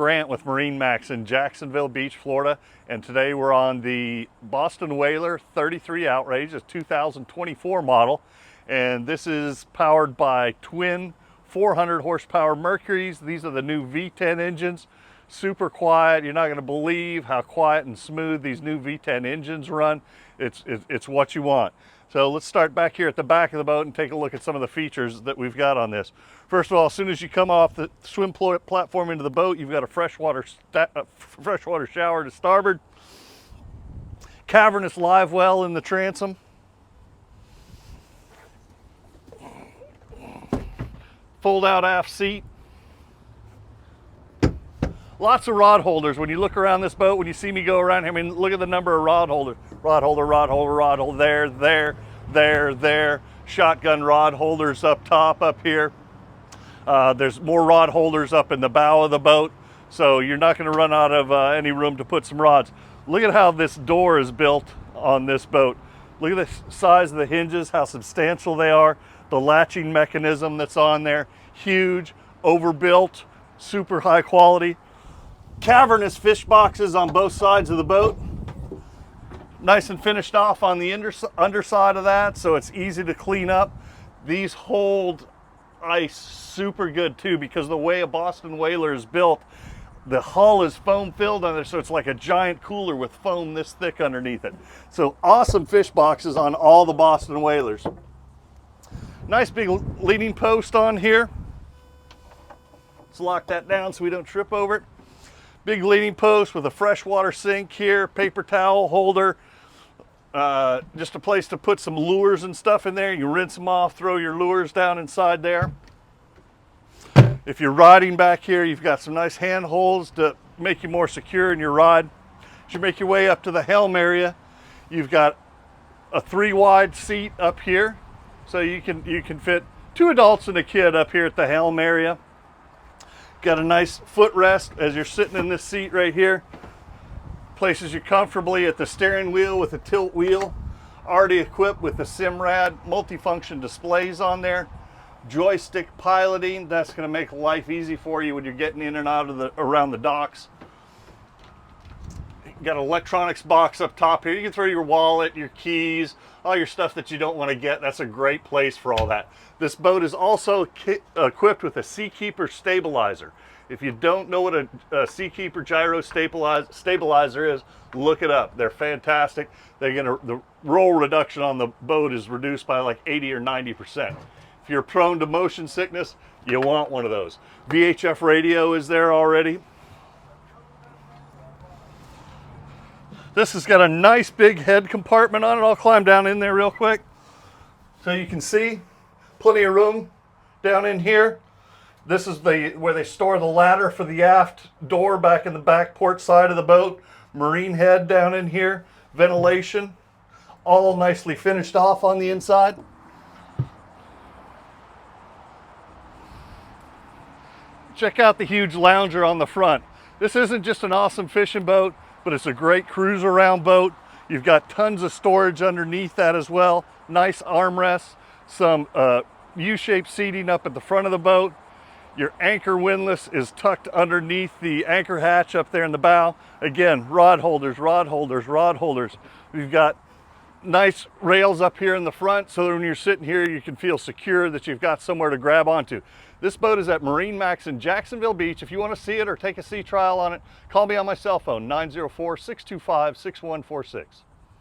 Grant with MarineMax in Jacksonville Beach, Florida, and today we're on the Boston Whaler 33 Outrage, a 2024 model, and this is powered by twin 400 horsepower Mercuries. These are the new V10 engines, super quiet. You're not going to believe how quiet and smooth these new V10 engines run. It's what you want. So let's start back here at the back of the boat and take a look at some of the features that we've got on this. First of all, as soon as you come off the swim platform into the boat, you've got a freshwater shower to starboard. Cavernous live well in the transom. Fold out aft seat. Lots of rod holders. When you look around this boat, when you see me go around here, I mean, look at the number of rod holders. Rod holder, rod holder, rod holder, there. Shotgun rod holders up top, up here. There's more rod holders up in the bow of the boat, so you're not going to run out of any room to put some rods. Look at how this door is built on this boat. Look at the size of the hinges, how substantial they are. The latching mechanism that's on there, huge, overbuilt, super high quality. Cavernous fish boxes on both sides of the boat. Nice and finished off on the underside of that, so it's easy to clean up. These hold ice super good too, because the way a Boston Whaler is built, the hull is foam filled on there, so it's like a giant cooler with foam this thick underneath it. So awesome fish boxes on all the Boston Whalers. Nice big leaning post on here. Let's lock that down so we don't trip over it. Big leaning post with a freshwater sink here, paper towel holder, just a place to put some lures and stuff in there. You rinse them off, throw your lures down inside there. If you're riding back here, you've got some nice handholds to make you more secure in your ride. As you make your way up to the helm area, you've got a 3-wide seat up here, so you can fit 2 adults and a kid up here at the helm area. Got a nice footrest as you're sitting in this seat right here. Places you comfortably at the steering wheel with a tilt wheel. Already equipped with the Simrad multifunction displays on there. Joystick piloting, that's going to make life easy for you when you're getting in and out of around the docks. Got an electronics box up top here. You can throw your wallet, your keys, all your stuff that you don't want to get. That's a great place for all that. This boat is also equipped with a Seakeeper stabilizer. If you don't know what a Seakeeper gyro stabilizer is, look it up. They're fantastic. The roll reduction on the boat is reduced by like 80 or 90%. If you're prone to motion sickness, you want one of those. VHF radio is there already. This has got a nice big head compartment on it. I'll climb down in there real quick so you can see. Plenty of room down in here. This is where they store the ladder for the aft door back in the back port side of the boat. Marine head down in here. Ventilation. All nicely finished off on the inside. Check out the huge lounger on the front. This isn't just an awesome fishing boat, but it's a great cruise around boat. You've got tons of storage underneath that as well. Nice armrests, some U-shaped seating up at the front of the boat. Your anchor windlass is tucked underneath the anchor hatch up there in the bow. Again, rod holders, rod holders, rod holders. We've got nice rails up here in the front so that when you're sitting here you can feel secure that you've got somewhere to grab onto. This boat is at MarineMax in Jacksonville Beach. If you want to see it or take a sea trial on it, call me on my cell phone, 904-625-6146.